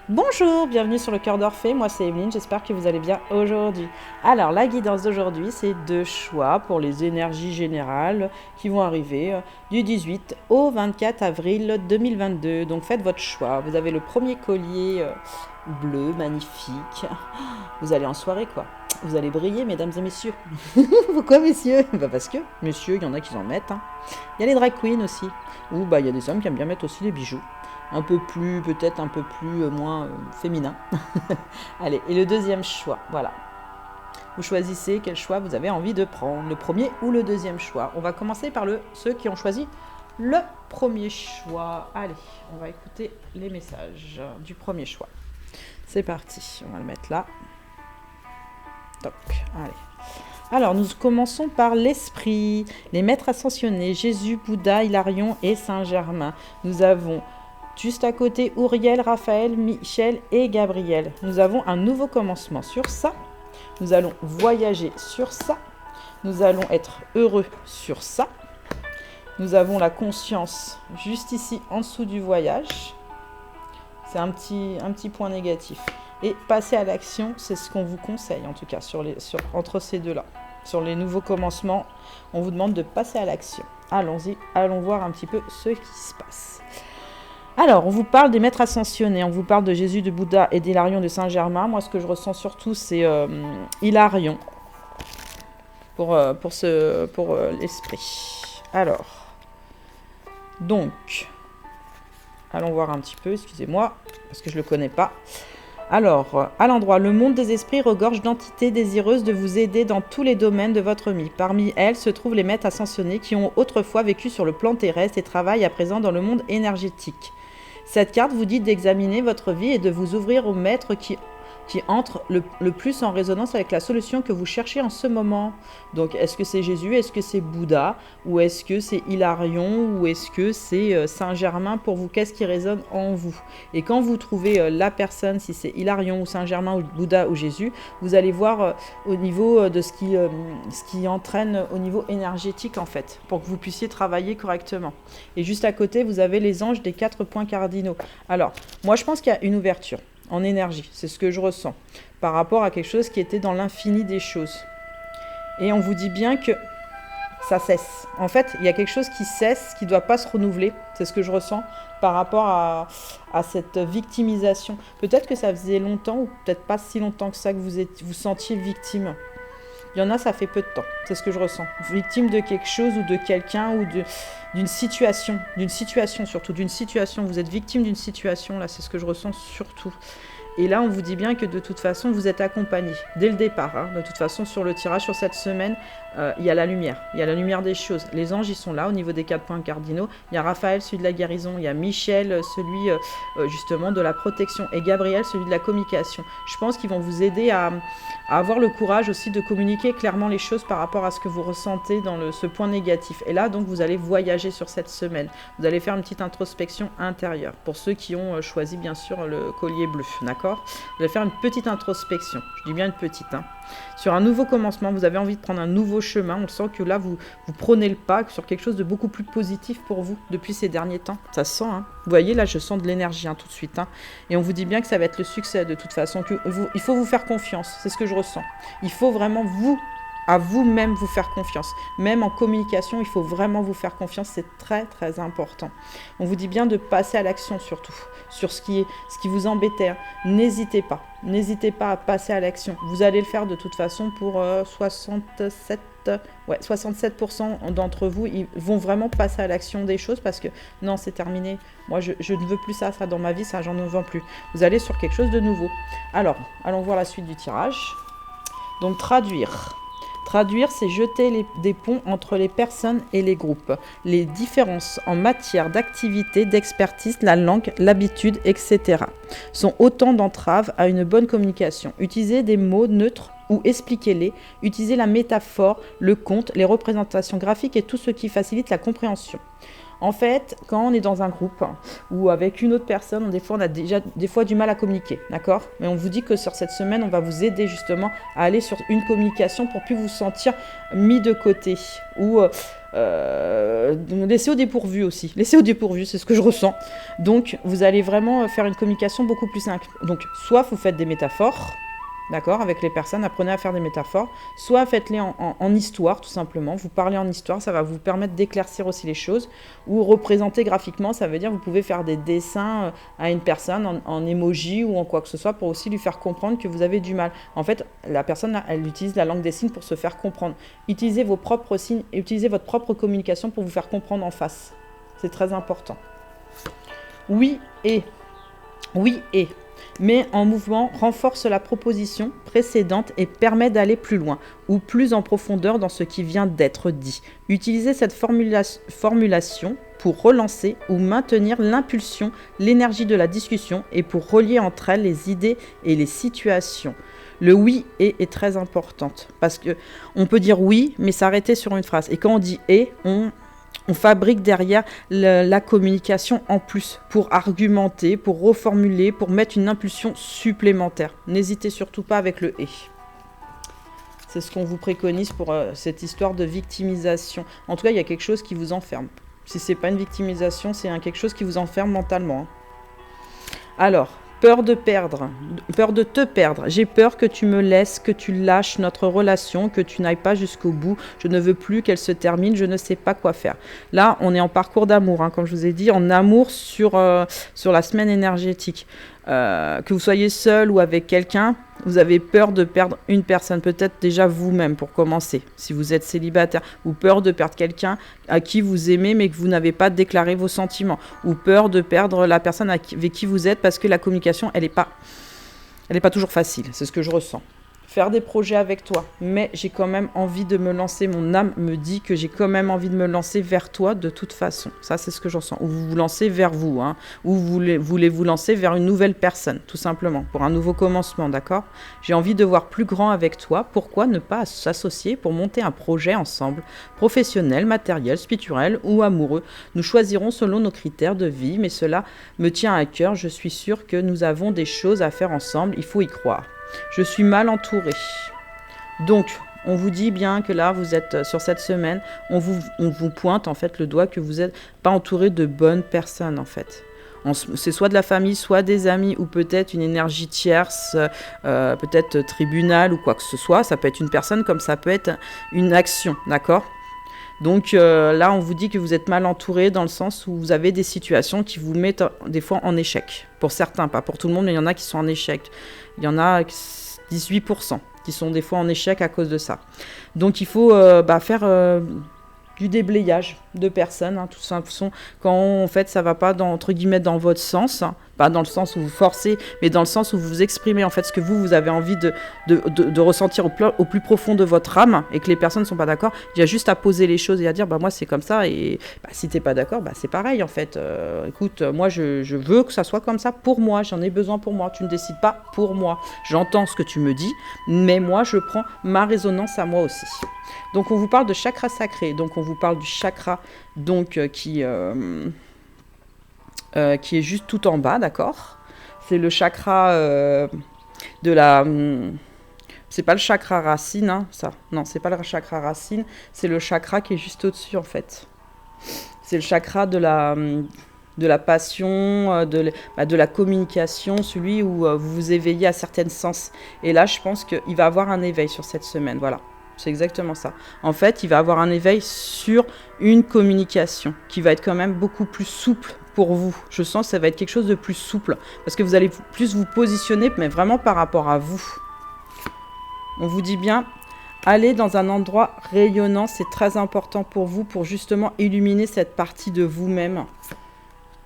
Bonjour, bienvenue sur le cœur d'Orphée, moi c'est Evelyne, j'espère que vous allez bien aujourd'hui. Alors la guidance d'aujourd'hui c'est deux choix pour les énergies générales qui vont arriver du 18 au 24 avril 2022. Donc faites votre choix, vous avez le premier collier bleu, magnifique, vous allez en soirée quoi. Vous allez briller mesdames et messieurs. Pourquoi messieurs? Bah parce que messieurs, il y en a qui en mettent. Il y a les drag queens aussi, ou il y a des hommes qui aiment bien mettre aussi les bijoux un peu plus, peut-être un peu plus, moins féminin. Allez, et le deuxième choix, voilà. Vous choisissez quel choix vous avez envie de prendre, le premier ou le deuxième choix. On va commencer par ceux qui ont choisi le premier choix. Allez, on va écouter les messages du premier choix. C'est parti, on va le mettre là. Toc, allez. Alors, nous commençons par l'esprit, les maîtres ascensionnés, Jésus, Bouddha, Hilarion et Saint-Germain. Nous avons juste à côté, Uriel, Raphaël, Michel et Gabriel. Nous avons un nouveau commencement sur ça. Nous allons voyager sur ça. Nous allons être heureux sur ça. Nous avons la conscience juste ici, en dessous du voyage. C'est un petit point négatif. Et passer à l'action, c'est ce qu'on vous conseille, en tout cas, entre ces deux-là. Sur les nouveaux commencements, on vous demande de passer à l'action. Allons-y, allons voir un petit peu ce qui se passe. Alors, on vous parle des maîtres ascensionnés, on vous parle de Jésus, de Bouddha et d'Hilarion de Saint-Germain. Moi, ce que je ressens surtout, c'est Hilarion pour l'esprit. Alors, donc, allons voir un petit peu, excusez-moi, parce que je ne le connais pas. Alors, à l'endroit, le monde des esprits regorge d'entités désireuses de vous aider dans tous les domaines de votre vie. Parmi elles se trouvent les maîtres ascensionnés qui ont autrefois vécu sur le plan terrestre et travaillent à présent dans le monde énergétique. Cette carte vous dit d'examiner votre vie et de vous ouvrir aux maîtres qui entrent le plus en résonance avec la solution que vous cherchez en ce moment. Donc, est-ce que c'est Jésus, est-ce que c'est Bouddha, ou est-ce que c'est Hilarion, ou est-ce que c'est Saint-Germain pour vous? Qu'est-ce qui résonne en vous? Et quand vous trouvez la personne, si c'est Hilarion ou Saint-Germain ou Bouddha ou Jésus, vous allez voir au niveau de ce qui entraîne au niveau énergétique en fait, pour que vous puissiez travailler correctement. Et juste à côté, vous avez les anges des 4 points cardinaux. Alors, moi je pense qu'il y a une ouverture en énergie, c'est ce que je ressens, par rapport à quelque chose qui était dans l'infini des choses. Et on vous dit bien que ça cesse. En fait, il y a quelque chose qui cesse, qui ne doit pas se renouveler, c'est ce que je ressens, par rapport à cette victimisation. Peut-être que ça faisait longtemps, ou peut-être pas si longtemps que ça, que vous sentiez victime. Il y en a, ça fait peu de temps, c'est ce que je ressens. Victime de quelque chose ou de quelqu'un ou d'une situation surtout, d'une situation. Vous êtes victime d'une situation, là, c'est ce que je ressens surtout. Et là, on vous dit bien que de toute façon, vous êtes accompagné dès le départ. De toute façon, sur le tirage, sur cette semaine, il y a la lumière. Il y a la lumière des choses. Les anges, ils sont là au niveau des 4 points cardinaux. Il y a Raphaël, celui de la guérison. Il y a Michel, celui justement de la protection. Et Gabriel, celui de la communication. Je pense qu'ils vont vous aider à avoir le courage aussi de communiquer clairement les choses par rapport à ce que vous ressentez dans ce point négatif. Et là, donc, vous allez voyager sur cette semaine. Vous allez faire une petite introspection intérieure. Pour ceux qui ont choisi, bien sûr, le collier bleu. D'accord ? Vous allez faire une petite introspection, je dis bien une petite. Sur un nouveau commencement, vous avez envie de prendre un nouveau chemin. On sent que là, vous prenez le pas sur quelque chose de beaucoup plus positif pour vous depuis ces derniers temps. Ça se sent, Vous voyez, là, je sens de l'énergie tout de suite. Et on vous dit bien que ça va être le succès de toute façon. Il faut vous faire confiance, c'est ce que je ressens. Il faut vraiment à vous-même vous faire confiance. Même en communication, il faut vraiment vous faire confiance, c'est très très important. On vous dit bien de passer à l'action surtout, sur ce qui vous embêtait. N'hésitez pas à passer à l'action. Vous allez le faire de toute façon pour 67% d'entre vous, ils vont vraiment passer à l'action des choses parce que non, c'est terminé. Moi, je ne veux plus ça dans ma vie, ça, j'en ne veux plus. Vous allez sur quelque chose de nouveau. Alors, allons voir la suite du tirage. Donc, traduire. Traduire, c'est jeter des ponts entre les personnes et les groupes. Les différences en matière d'activité, d'expertise, la langue, l'habitude, etc. sont autant d'entraves à une bonne communication. Utilisez des mots neutres ou expliquez-les. Utilisez la métaphore, le conte, les représentations graphiques et tout ce qui facilite la compréhension. En fait, quand on est dans un groupe ou avec une autre personne, des fois, on a déjà des fois du mal à communiquer, d'accord? Mais on vous dit que sur cette semaine, on va vous aider justement à aller sur une communication pour plus vous sentir mis de côté ou laissé au dépourvu aussi. Laissé au dépourvu, c'est ce que je ressens. Donc, vous allez vraiment faire une communication beaucoup plus simple. Donc, soit vous faites des métaphores, d'accord, avec les personnes, apprenez à faire des métaphores, soit faites-les en histoire, tout simplement. Vous parlez en histoire, ça va vous permettre d'éclaircir aussi les choses. Ou représenter graphiquement, ça veut dire que vous pouvez faire des dessins à une personne en emoji ou en quoi que ce soit pour aussi lui faire comprendre que vous avez du mal. En fait, la personne, elle utilise la langue des signes pour se faire comprendre. Utilisez vos propres signes et utilisez votre propre communication pour vous faire comprendre en face. C'est très important. Oui et mais en mouvement renforce la proposition précédente et permet d'aller plus loin ou plus en profondeur dans ce qui vient d'être dit. Utilisez cette formulation pour relancer ou maintenir l'impulsion, l'énergie de la discussion et pour relier entre elles les idées et les situations. Le oui et est très importante parce que on peut dire oui mais s'arrêter sur une phrase. Et quand on dit et, on fabrique derrière la communication en plus pour argumenter, pour reformuler, pour mettre une impulsion supplémentaire. N'hésitez surtout pas avec le « et ». C'est ce qu'on vous préconise pour cette histoire de victimisation. En tout cas, il y a quelque chose qui vous enferme. Si ce n'est pas une victimisation, c'est quelque chose qui vous enferme mentalement. Alors, peur de te perdre. J'ai peur que tu me laisses, que tu lâches notre relation, que tu n'ailles pas jusqu'au bout. Je ne veux plus qu'elle se termine, je ne sais pas quoi faire. Là, on est en parcours d'amour, comme je vous ai dit, en amour sur la semaine énergétique. Que vous soyez seul ou avec quelqu'un, vous avez peur de perdre une personne, peut-être déjà vous-même pour commencer, si vous êtes célibataire, ou peur de perdre quelqu'un à qui vous aimez mais que vous n'avez pas déclaré vos sentiments, ou peur de perdre la personne avec qui vous êtes parce que la communication, elle n'est pas toujours facile, c'est ce que je ressens. Faire des projets avec toi, mais j'ai quand même envie de me lancer, mon âme me dit que j'ai quand même envie de me lancer vers toi de toute façon. Ça, c'est ce que j'en sens. Ou vous vous lancez vers vous, ou vous voulez vous lancer vers une nouvelle personne, tout simplement, pour un nouveau commencement, d'accord? J'ai envie de voir plus grand avec toi. Pourquoi ne pas s'associer pour monter un projet ensemble, professionnel, matériel, spirituel ou amoureux? Nous choisirons selon nos critères de vie, mais cela me tient à cœur. Je suis sûre que nous avons des choses à faire ensemble, il faut y croire. Je suis mal entourée. Donc, on vous dit bien que là, vous êtes sur cette semaine, on vous pointe en fait le doigt que vous n'êtes pas entouré de bonnes personnes en fait. C'est soit de la famille, soit des amis, ou peut-être une énergie tierce, peut-être tribunal ou quoi que ce soit. Ça peut être une personne comme ça peut être une action, d'accord ? Donc là, on vous dit que vous êtes mal entouré dans le sens où vous avez des situations qui vous mettent des fois en échec. Pour certains, pas pour tout le monde, mais il y en a qui sont en échec. Il y en a 18% qui sont des fois en échec à cause de ça. Donc il faut faire du déblayage de personnes, tout simplement, quand en fait ça va pas entre guillemets dans votre sens, pas dans le sens où vous forcez, mais dans le sens où vous exprimez en fait ce que vous avez envie de ressentir au plus profond de votre âme et que les personnes ne sont pas d'accord. Il y a juste à poser les choses et à dire moi c'est comme ça et si t'es pas d'accord c'est pareil en fait. Écoute, moi je veux que ça soit comme ça pour moi, j'en ai besoin pour moi, tu ne décides pas pour moi. J'entends ce que tu me dis, mais moi je prends ma résonance à moi aussi. Donc on vous parle de chakra sacré, donc on vous parle du chakra donc qui est juste tout en bas, d'accord? C'est le chakra de la... c'est pas le chakra racine, ça. Non, c'est pas le chakra racine, c'est le chakra qui est juste au-dessus, en fait. C'est le chakra de la passion, de la communication, celui où vous vous éveillez à certains sens. Et là, je pense qu'il va avoir un éveil sur cette semaine, voilà. C'est exactement ça. En fait, il va avoir un éveil sur une communication qui va être quand même beaucoup plus souple pour vous. Je sens que ça va être quelque chose de plus souple parce que vous allez plus vous positionner, mais vraiment par rapport à vous. On vous dit bien, allez dans un endroit rayonnant, c'est très important pour vous, pour justement illuminer cette partie de vous-même.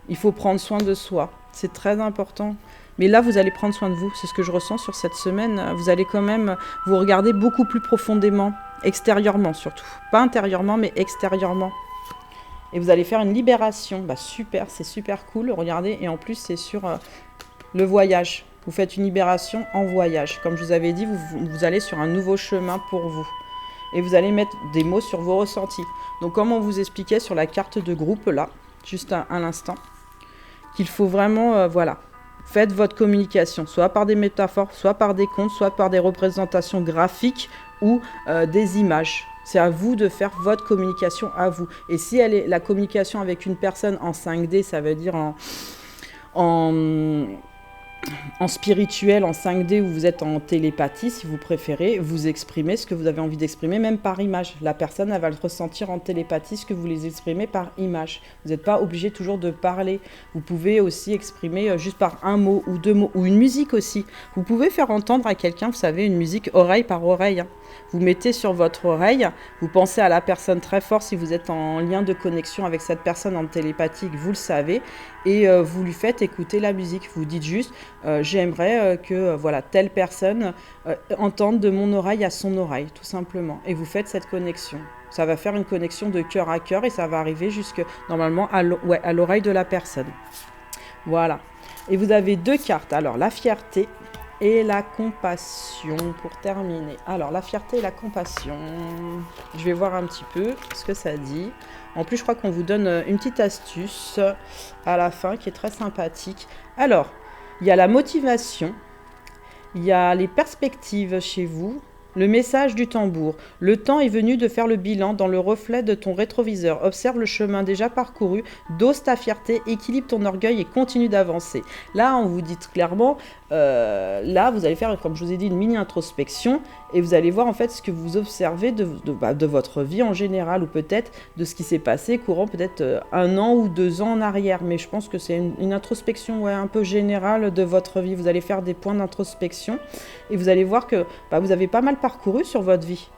Il faut prendre soin de soi, c'est très important. Mais là, vous allez prendre soin de vous, c'est ce que je ressens sur cette semaine. Vous allez quand même vous regarder beaucoup plus profondément, extérieurement surtout. Pas intérieurement, mais extérieurement. Et vous allez faire une libération. Super, c'est super cool, regardez. Et en plus, c'est sur le voyage. Vous faites une libération en voyage. Comme je vous avais dit, vous allez sur un nouveau chemin pour vous. Et vous allez mettre des mots sur vos ressentis. Donc, comme on vous expliquait sur la carte de groupe, là, juste à l'instant, qu'il faut vraiment, voilà, faites votre communication, soit par des métaphores, soit par des contes, soit par des représentations graphiques ou des images. C'est à vous de faire votre communication à vous. Et si elle est la communication avec une personne en 5D, ça veut dire en spirituel, en 5D, où vous êtes en télépathie, si vous préférez, vous exprimez ce que vous avez envie d'exprimer, même par image. La personne, elle va le ressentir en télépathie, ce que vous les exprimez par image. Vous n'êtes pas obligé toujours de parler. Vous pouvez aussi exprimer juste par un mot ou deux mots, ou une musique aussi. Vous pouvez faire entendre à quelqu'un, vous savez, une musique oreille par oreille. Hein. Vous mettez sur votre oreille, vous pensez à la personne très fort, si vous êtes en lien de connexion avec cette personne en télépathique, vous le savez, et vous lui faites écouter la musique. Vous dites juste, j'aimerais que voilà, telle personne entende de mon oreille à son oreille, tout simplement. Et vous faites cette connexion. Ça va faire une connexion de cœur à cœur et ça va arriver jusque, normalement, à l'oreille de la personne. Voilà. Et vous avez 2 cartes. Alors, la fierté et la compassion pour terminer. Alors, la fierté et la compassion. Je vais voir un petit peu ce que ça dit. En plus, je crois qu'on vous donne une petite astuce à la fin qui est très sympathique. Alors, il y a la motivation, il y a les perspectives chez vous, le message du tambour. Le temps est venu de faire le bilan dans le reflet de ton rétroviseur. Observe le chemin déjà parcouru, dose ta fierté, équilibre ton orgueil et continue d'avancer. Là, on vous dit clairement, là, vous allez faire, comme je vous ai dit, une mini-introspection et vous allez voir en fait ce que vous observez de votre vie en général ou peut-être de ce qui s'est passé courant peut-être 1 an ou 2 ans en arrière. Mais je pense que c'est une introspection un peu générale de votre vie. Vous allez faire des points d'introspection et vous allez voir que vous avez pas mal parcouru sur votre vie.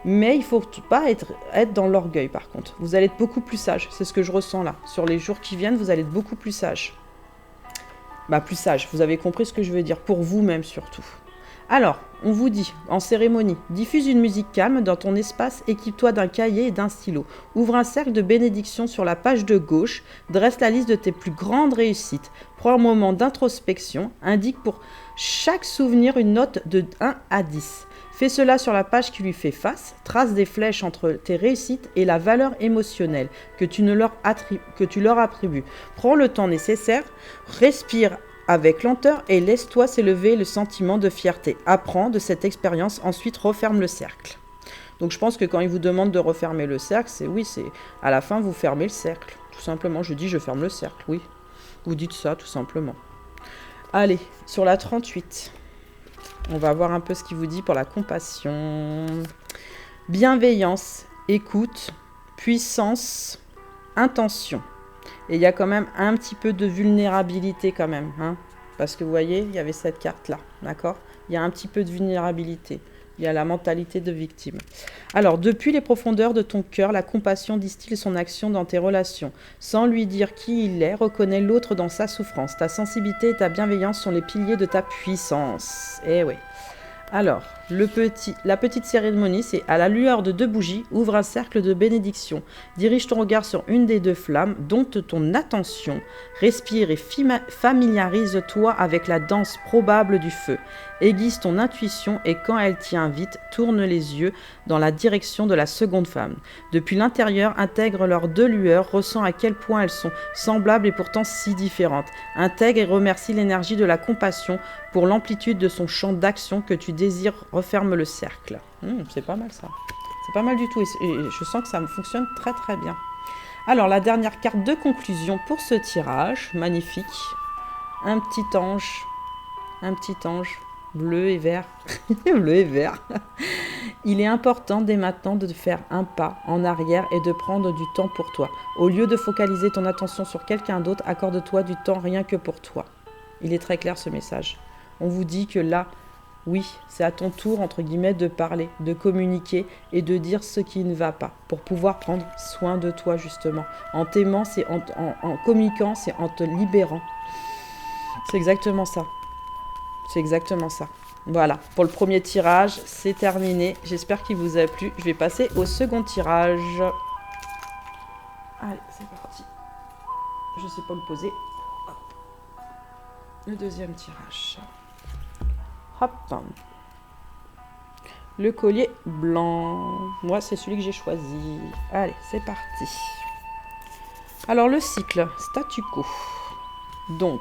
Mais il ne faut pas être dans l'orgueil par contre. Vous allez être beaucoup plus sage. C'est ce que je ressens là. Sur les jours qui viennent, vous allez être beaucoup plus sage. Plus sage. Vous avez compris ce que je veux dire. Pour vous-même surtout. Alors, on vous dit, en cérémonie, diffuse une musique calme dans ton espace, équipe-toi d'un cahier et d'un stylo. Ouvre un cercle de bénédiction sur la page de gauche, dresse la liste de tes plus grandes réussites. Prends un moment d'introspection, indique pour chaque souvenir une note de 1 à 10. Fais cela sur la page qui lui fait face, trace des flèches entre tes réussites et la valeur émotionnelle que tu leur attribues. Prends le temps nécessaire, respire avec lenteur et laisse-toi s'élever le sentiment de fierté. Apprends de cette expérience, ensuite referme le cercle. Donc je pense que quand il vous demande de refermer le cercle, c'est à la fin vous fermez le cercle. Tout simplement, je dis je ferme le cercle, oui. Vous dites ça tout simplement. Allez, sur la 38, on va voir un peu ce qu'il vous dit pour la compassion. Bienveillance, écoute, puissance, intention. Et il y a quand même un petit peu de vulnérabilité quand même. Hein, parce que vous voyez, il y avait cette carte-là. D'accord ? Il y a un petit peu de vulnérabilité. Il y a la mentalité de victime. Alors, depuis les profondeurs de ton cœur, la compassion distille son action dans tes relations. Sans lui dire qui il est, reconnais l'autre dans sa souffrance. Ta sensibilité et ta bienveillance sont les piliers de ta puissance. Eh oui. Alors, la petite cérémonie, c'est à la lueur de 2 bougies, ouvre un cercle de bénédiction. Dirige ton regard sur une des 2 flammes, dompte ton attention, respire et familiarise-toi avec la danse probable du feu. Aiguise ton intuition et quand elle t'y invite, tourne les yeux dans la direction de la seconde flamme. Depuis l'intérieur, intègre leurs 2 lueurs, ressens à quel point elles sont semblables et pourtant si différentes. Intègre et remercie l'énergie de la compassion pour l'amplitude de son champ d'action que tu désires. Referme le cercle. C'est pas mal ça. C'est pas mal du tout et je sens que ça me fonctionne très très bien. Alors la dernière carte de conclusion pour ce tirage, magnifique. Un petit ange bleu et vert. Bleu et vert. Il est important dès maintenant de faire un pas en arrière et de prendre du temps pour toi. Au lieu de focaliser ton attention sur quelqu'un d'autre, accorde-toi du temps rien que pour toi. Il est très clair ce message. On vous dit que là, oui, c'est à ton tour, entre guillemets, de parler, de communiquer et de dire ce qui ne va pas pour pouvoir prendre soin de toi, justement. En t'aimant, c'est en communiquant, c'est en te libérant. C'est exactement ça. C'est exactement ça. Voilà, pour le premier tirage, c'est terminé. J'espère qu'il vous a plu. Je vais passer au second tirage. Allez, c'est parti. Je ne sais pas le poser. Le deuxième tirage. Hop. Le collier blanc. Moi, c'est celui que j'ai choisi. Allez, c'est parti. Alors le cycle, statu quo. Donc,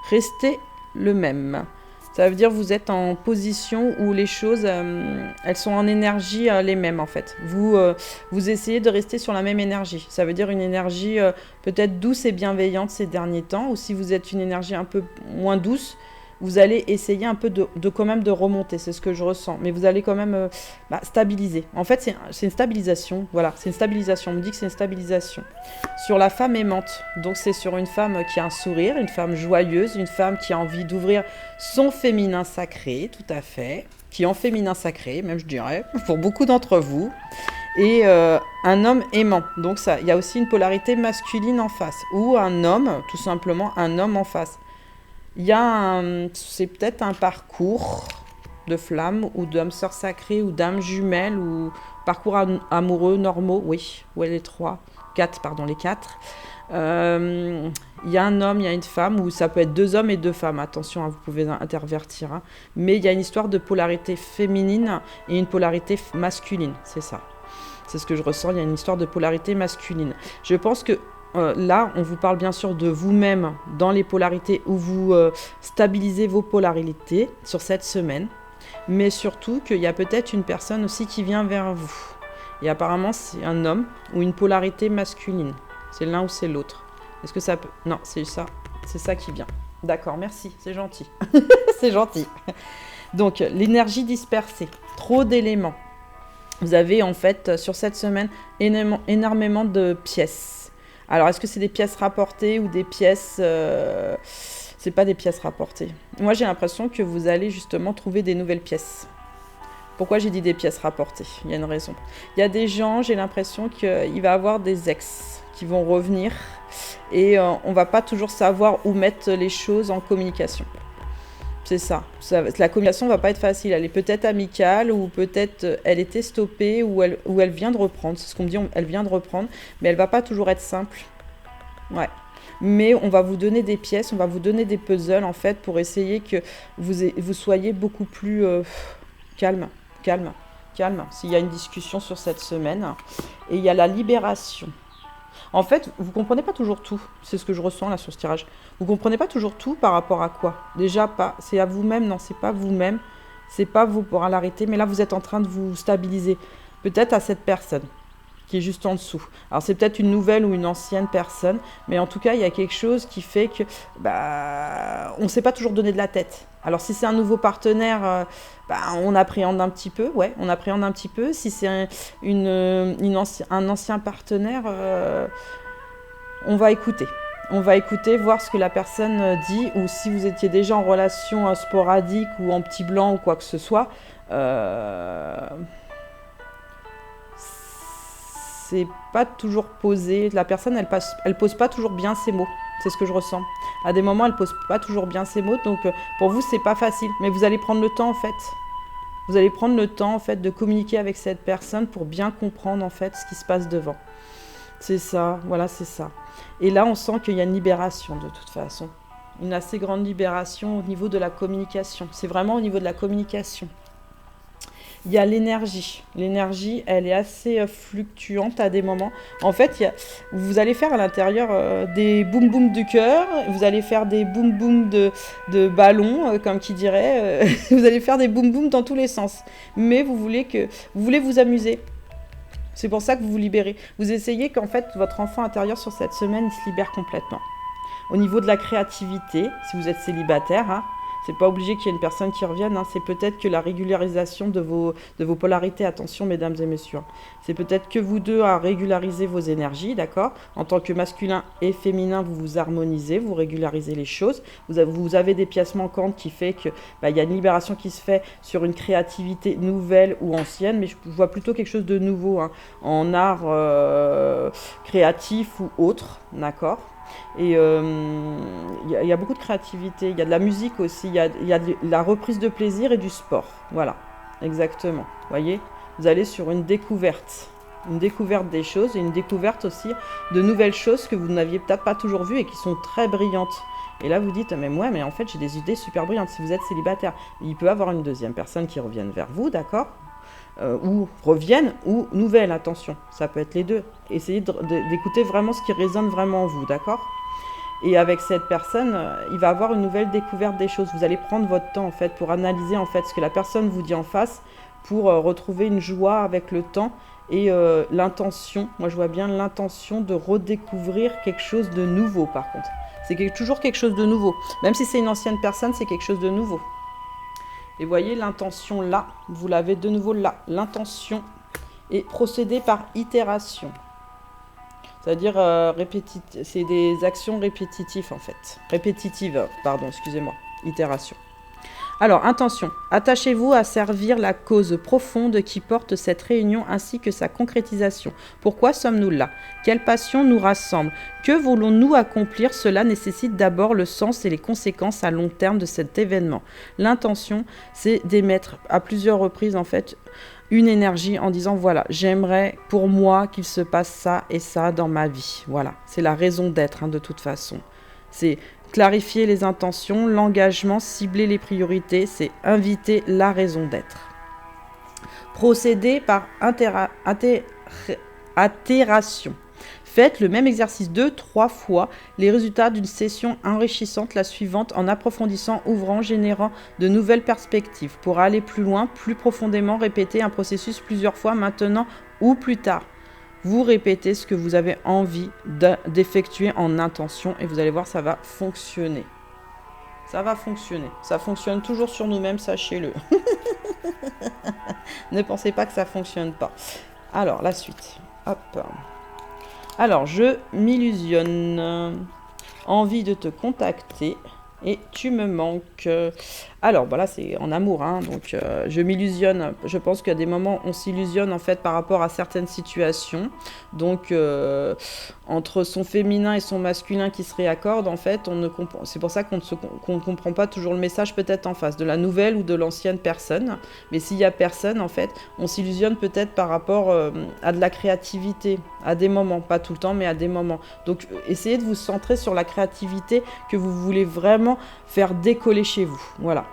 restez le même. Ça veut dire que vous êtes en position où les choses, elles sont en énergie les mêmes en fait. Vous essayez de rester sur la même énergie. Ça veut dire une énergie peut-être douce et bienveillante ces derniers temps. Ou si vous êtes une énergie un peu moins douce, vous allez essayer un peu de quand même de remonter. C'est ce que je ressens. Mais vous allez quand même stabiliser. En fait, c'est une stabilisation. Voilà, c'est une stabilisation. On me dit que c'est une stabilisation. Sur la femme aimante. Donc c'est sur une femme qui a un sourire, une femme joyeuse, une femme qui a envie d'ouvrir son féminin sacré, tout à fait. Qui est en féminin sacré, même je dirais, pour beaucoup d'entre vous. Et un homme aimant. Donc ça, il y a aussi une polarité masculine en face. Ou un homme, tout simplement un homme en face. Il y a c'est peut-être un parcours de flamme ou d'âme sœur sacrée ou d'âme jumelle ou parcours amoureux normaux, oui, ouais, les quatre. Il y a un homme, il y a une femme, ou ça peut être deux hommes et deux femmes, attention, hein, vous pouvez intervertir, hein. Mais il y a une histoire de polarité féminine et une polarité masculine, c'est ça. C'est ce que je ressens, il y a une histoire de polarité masculine. Je pense que là, on vous parle bien sûr de vous-même dans les polarités où vous stabilisez vos polarités sur cette semaine, mais surtout qu'il y a peut-être une personne aussi qui vient vers vous. Et apparemment, c'est un homme ou une polarité masculine. C'est l'un ou c'est l'autre. Est-ce que ça peut... Non, c'est ça qui vient. D'accord, merci, c'est gentil. C'est gentil. Donc, l'énergie dispersée, trop d'éléments. Vous avez en fait, sur cette semaine, énormément de pièces. Alors, est-ce que c'est des pièces rapportées ou des pièces... C'est pas des pièces rapportées. Moi, j'ai l'impression que vous allez justement trouver des nouvelles pièces. Pourquoi j'ai dit des pièces rapportées? Il y a une raison. Il y a des gens, j'ai l'impression qu'il va y avoir des ex qui vont revenir et on va pas toujours savoir où mettre les choses en communication. C'est ça. La communication va pas être facile. Elle est peut-être amicale ou peut-être elle était stoppée ou elle vient de reprendre. C'est ce qu'on me dit, elle vient de reprendre, mais elle va pas toujours être simple. Ouais. Mais on va vous donner des pièces, on va vous donner des puzzles en fait pour essayer que vous soyez beaucoup plus calme. S'il y a une discussion sur cette semaine. Et il y a la libération. En fait, vous comprenez pas toujours tout. C'est ce que je ressens là sur ce tirage. Vous comprenez pas toujours tout par rapport à quoi? Déjà pas. C'est à vous-même. Non, c'est pas vous-même. C'est pas vos polarités. Mais là, vous êtes en train de vous stabiliser. Peut-être à cette personne qui est juste en dessous. Alors, c'est peut-être une nouvelle ou une ancienne personne. Mais en tout cas, il y a quelque chose qui fait que on ne s'est pas toujours donné de la tête. Alors, si c'est un nouveau partenaire, on appréhende un petit peu. Ouais, on appréhende un petit peu. Si c'est un ancien partenaire, on va écouter. On va écouter, voir ce que la personne dit. Ou si vous étiez déjà en relation sporadique ou en petit blanc ou quoi que ce soit, c'est pas toujours posé. La personne, elle pose pas toujours bien ses mots. C'est ce que je ressens. À des moments, elle pose pas toujours bien ses mots. Donc, pour vous, c'est pas facile. Mais vous allez prendre le temps, en fait. Vous allez prendre le temps, en fait, de communiquer avec cette personne pour bien comprendre, en fait, ce qui se passe devant. C'est ça. Voilà, c'est ça. Et là, on sent qu'il y a une libération, de toute façon. Une assez grande libération au niveau de la communication. C'est vraiment au niveau de la communication. Il y a l'énergie. L'énergie, elle est assez fluctuante à des moments. En fait, vous allez faire à l'intérieur des boum boum du cœur, vous allez faire des boum boum de ballon, comme qui dirait. Vous allez faire des boum boum dans tous les sens. Mais vous voulez vous amuser. C'est pour ça que vous vous libérez. Vous essayez qu'en fait, votre enfant intérieur sur cette semaine, il se libère complètement. Au niveau de la créativité, si vous êtes célibataire, hein, c'est pas obligé qu'il y ait une personne qui revienne, hein. C'est peut-être que la régularisation de vos polarités, attention mesdames et messieurs, c'est peut-être que vous deux à régulariser vos énergies, d'accord? En tant que masculin et féminin, vous vous harmonisez, vous régularisez les choses, vous avez des pièces manquantes qui fait que y a une libération qui se fait sur une créativité nouvelle ou ancienne, mais je vois plutôt quelque chose de nouveau, hein, en art créatif ou autre, d'accord? Et il y a beaucoup de créativité, il y a de la musique aussi, il y a de la reprise de plaisir et du sport. Voilà, exactement. Vous voyez, vous allez sur une découverte des choses et une découverte aussi de nouvelles choses que vous n'aviez peut-être pas toujours vues et qui sont très brillantes. Et là, vous dites, mais en fait, j'ai des idées super brillantes. Si vous êtes célibataire, il peut y avoir une deuxième personne qui revienne vers vous, d'accord? ou reviennent, ou nouvelles, attention, ça peut être les deux. Essayez d'écouter vraiment ce qui résonne vraiment en vous, d'accord? Et avec cette personne, il va avoir une nouvelle découverte des choses. Vous allez prendre votre temps en fait pour analyser en fait ce que la personne vous dit en face, pour retrouver une joie avec le temps et l'intention. Moi je vois bien l'intention de redécouvrir quelque chose de nouveau par contre. C'est toujours quelque chose de nouveau. Même si c'est une ancienne personne, c'est quelque chose de nouveau. Et voyez l'intention là, vous l'avez de nouveau là, l'intention est procédée par itération. C'est-à-dire, c'est des actions répétitives en fait. Répétitives, pardon, excusez-moi, itération. Alors, intention. Attachez-vous à servir la cause profonde qui porte cette réunion ainsi que sa concrétisation. Pourquoi sommes-nous là? Quelle passion nous rassemble? Que voulons-nous accomplir? Cela nécessite d'abord le sens et les conséquences à long terme de cet événement. L'intention, c'est d'émettre à plusieurs reprises en fait une énergie en disant voilà, j'aimerais pour moi qu'il se passe ça et ça dans ma vie. Voilà, c'est la raison d'être de toute façon. C'est clarifier les intentions, l'engagement, cibler les priorités, c'est inviter la raison d'être. Procéder par itération. Faites le même exercice 2-3 fois, les résultats d'une session enrichissante la suivante en approfondissant, ouvrant, générant de nouvelles perspectives. Pour aller plus loin, plus profondément, répétez un processus plusieurs fois maintenant ou plus tard. Vous répétez ce que vous avez envie d'effectuer en intention et vous allez voir, ça va fonctionner. Ça va fonctionner. Ça fonctionne toujours sur nous-mêmes, sachez-le. Ne pensez pas que ça ne fonctionne pas. Alors, la suite. Hop. Alors, je m'illusionne. Envie de te contacter et tu me manques. Alors, voilà, c'est en amour, donc je m'illusionne. Je pense qu'à des moments, on s'illusionne en fait par rapport à certaines situations. Donc, entre son féminin et son masculin qui se réaccordent, en fait, c'est pour ça qu'on ne comprend pas toujours le message peut-être en face, de la nouvelle ou de l'ancienne personne. Mais s'il n'y a personne, en fait, on s'illusionne peut-être par rapport à de la créativité, à des moments, pas tout le temps, mais à des moments. Donc, essayez de vous centrer sur la créativité que vous voulez vraiment faire décoller chez vous. Voilà.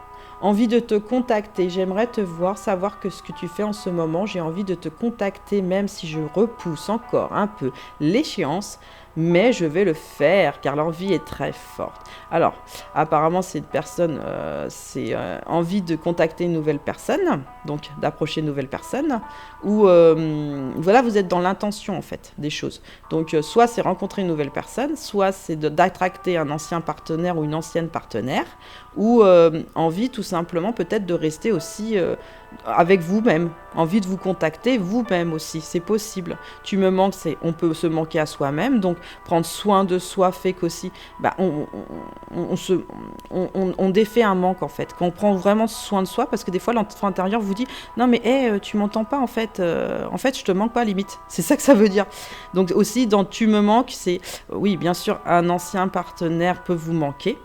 Envie de te contacter, j'aimerais te voir, savoir que ce que tu fais en ce moment, j'ai envie de te contacter même si je repousse encore un peu l'échéance, mais je vais le faire car l'envie est très forte. Alors, apparemment, c'est une personne, c'est envie de contacter une nouvelle personne, donc d'approcher une nouvelle personne, ou voilà, vous êtes dans l'intention en fait des choses. Donc, soit c'est rencontrer une nouvelle personne, soit c'est d'attracter un ancien partenaire ou une ancienne partenaire, ou envie tout simplement peut-être de rester aussi avec vous-même, envie de vous contacter vous-même aussi, c'est possible. Tu me manques, on peut se manquer à soi-même, donc prendre soin de soi fait qu'aussi, on défait un manque en fait, quand on prend vraiment soin de soi, parce que des fois l'enfant intérieur vous dit non mais tu m'entends pas en fait je te manque pas limite, c'est ça que ça veut dire. Donc aussi dans tu me manques, c'est oui bien sûr un ancien partenaire peut vous manquer,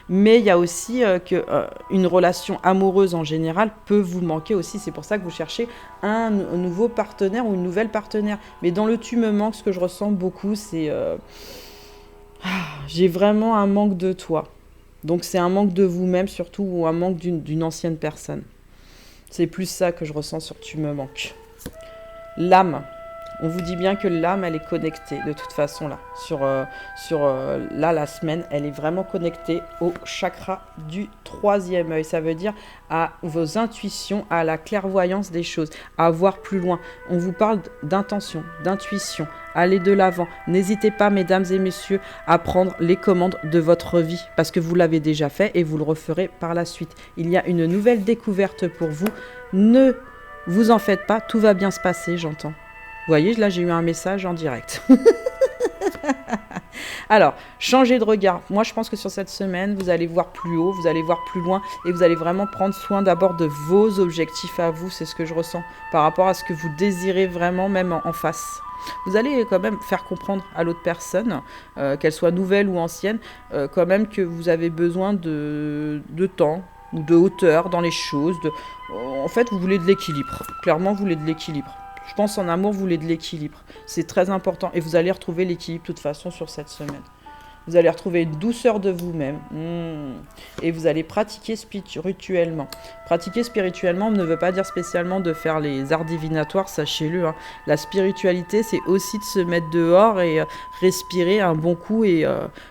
mais il y a aussi qu'une relation amoureuse en général peut vous manquer aussi. C'est pour ça que vous cherchez un nouveau partenaire ou une nouvelle partenaire. Mais dans le tu me manques, ce que je ressens beaucoup, c'est j'ai vraiment un manque de toi. Donc c'est un manque de vous-même surtout, ou un manque d'une ancienne personne. C'est plus ça que je ressens sur tu me manques. L'âme. On vous dit bien que l'âme, elle est connectée de toute façon là. Là, la semaine, elle est vraiment connectée au chakra du 3e œil. Ça veut dire à vos intuitions, à la clairvoyance des choses, à voir plus loin. On vous parle d'intention, d'intuition, allez de l'avant. N'hésitez pas, mesdames et messieurs, à prendre les commandes de votre vie parce que vous l'avez déjà fait et vous le referez par la suite. Il y a une nouvelle découverte pour vous. Ne vous en faites pas, tout va bien se passer, j'entends. Vous voyez, là, j'ai eu un message en direct. Alors, changez de regard. Moi, je pense que sur cette semaine, vous allez voir plus haut, vous allez voir plus loin et vous allez vraiment prendre soin d'abord de vos objectifs à vous. C'est ce que je ressens par rapport à ce que vous désirez vraiment, même en face. Vous allez quand même faire comprendre à l'autre personne, qu'elle soit nouvelle ou ancienne, quand même que vous avez besoin de temps ou de hauteur dans les choses. En fait, vous voulez de l'équilibre. Clairement, vous voulez de l'équilibre. Je pense en amour, vous voulez de l'équilibre. C'est très important. Et vous allez retrouver l'équilibre de toute façon sur cette semaine. Vous allez retrouver une douceur de vous-même. Et vous allez pratiquer spirituellement. Pratiquer spirituellement ne veut pas dire spécialement de faire les arts divinatoires, sachez-le. Hein. La spiritualité, c'est aussi de se mettre dehors et respirer un bon coup et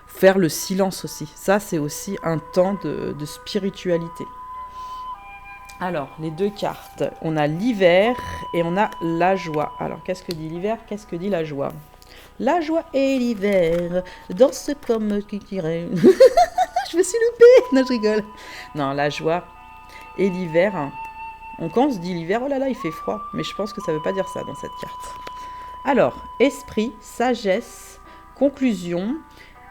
faire le silence aussi. Ça, c'est aussi un temps de spiritualité. Alors, les deux cartes, on a l'hiver et on a la joie. Alors, qu'est-ce que dit l'hiver? Qu'est-ce que dit la joie? La joie et l'hiver dansent comme qui dirait. Je me suis loupée. Non, je rigole. Non, la joie et l'hiver. Quand on se dit l'hiver, oh là là, il fait froid. Mais je pense que ça ne veut pas dire ça dans cette carte. Alors, esprit, sagesse, conclusion,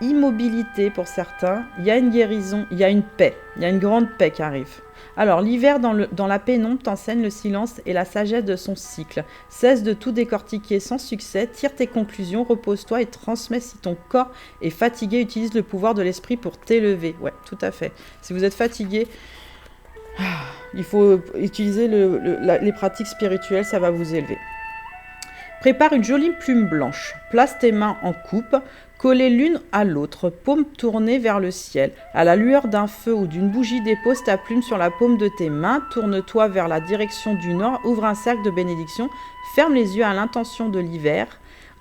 immobilité pour certains. Il y a une guérison, il y a une paix. Il y a une grande paix qui arrive. Alors, l'hiver dans la pénombre t'enseigne le silence et la sagesse de son cycle. Cesse de tout décortiquer sans succès, tire tes conclusions, repose-toi et transmets si ton corps est fatigué, utilise le pouvoir de l'esprit pour t'élever. Ouais, tout à fait. Si vous êtes fatigué, il faut utiliser les pratiques spirituelles, ça va vous élever. Prépare une jolie plume blanche. Place tes mains en coupe, collées l'une à l'autre, paume tournée vers le ciel. À la lueur d'un feu ou d'une bougie, dépose ta plume sur la paume de tes mains. Tourne-toi vers la direction du nord, ouvre un cercle de bénédiction, ferme les yeux à l'intention de l'hiver.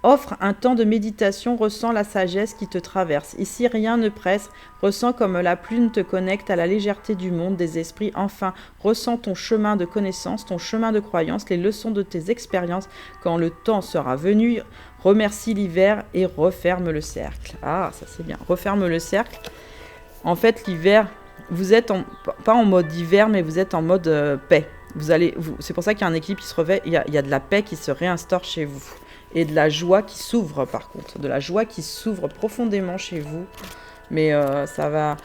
Offre un temps de méditation, ressens la sagesse qui te traverse. Ici, rien ne presse. Ressens comme la plume te connecte à la légèreté du monde, des esprits. Enfin, ressens ton chemin de connaissance, ton chemin de croyance, les leçons de tes expériences. Quand le temps sera venu, remercie l'hiver et referme le cercle. Ah, ça c'est bien. Referme le cercle. En fait, l'hiver, vous êtes pas en mode hiver, mais vous êtes en mode paix. C'est pour ça qu'il y a un équilibre qui se revêt. Il y a de la paix qui se réinstaure chez vous. Et de la joie qui s'ouvre par contre, de la joie qui s'ouvre profondément chez vous. Mais ça va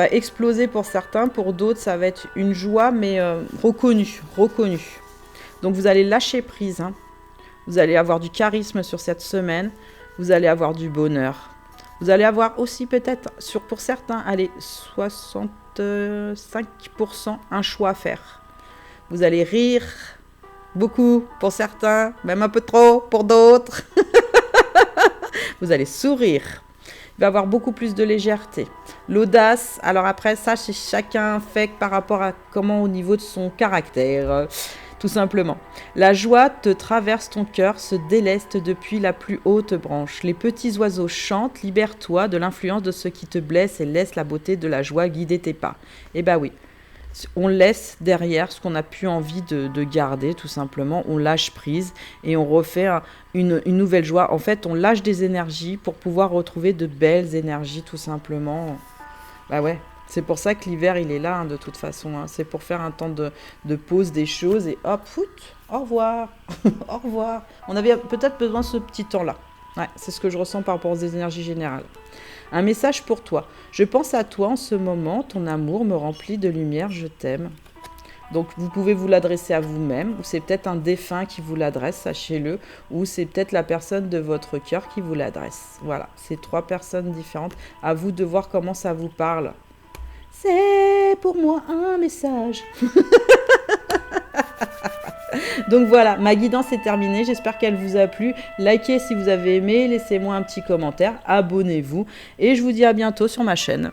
exploser pour certains, pour d'autres ça va être une joie mais reconnue. Donc vous allez lâcher prise, hein. Vous allez avoir du charisme sur cette semaine, vous allez avoir du bonheur. Vous allez avoir aussi peut-être, pour certains, allez, 65% un choix à faire. Vous allez rire. Beaucoup pour certains, même un peu trop pour d'autres. Vous allez sourire. Il va y avoir beaucoup plus de légèreté. L'audace, alors après ça, c'est chacun fait par rapport à comment au niveau de son caractère, tout simplement. La joie te traverse ton cœur, se déleste depuis la plus haute branche. Les petits oiseaux chantent, libère-toi de l'influence de ce qui te blesse et laisse la beauté de la joie guider tes pas. Eh ben oui. On laisse derrière ce qu'on a plus envie de garder, tout simplement. On lâche prise et on refait une nouvelle joie. En fait, on lâche des énergies pour pouvoir retrouver de belles énergies, tout simplement. Bah ouais, c'est pour ça que l'hiver, il est là, hein, de toute façon. Hein. C'est pour faire un temps de pause des choses et hop, au revoir. Au revoir. On avait peut-être besoin de ce petit temps-là. Ouais, c'est ce que je ressens par rapport aux énergies générales. Un message pour toi. Je pense à toi en ce moment, ton amour me remplit de lumière, je t'aime. Donc vous pouvez vous l'adresser à vous-même, ou c'est peut-être un défunt qui vous l'adresse, sachez-le, ou c'est peut-être la personne de votre cœur qui vous l'adresse. Voilà, c'est 3 personnes différentes. À vous de voir comment ça vous parle. C'est pour moi un message. Donc voilà, ma guidance est terminée, j'espère qu'elle vous a plu. Likez si vous avez aimé, laissez-moi un petit commentaire, abonnez-vous et je vous dis à bientôt sur ma chaîne.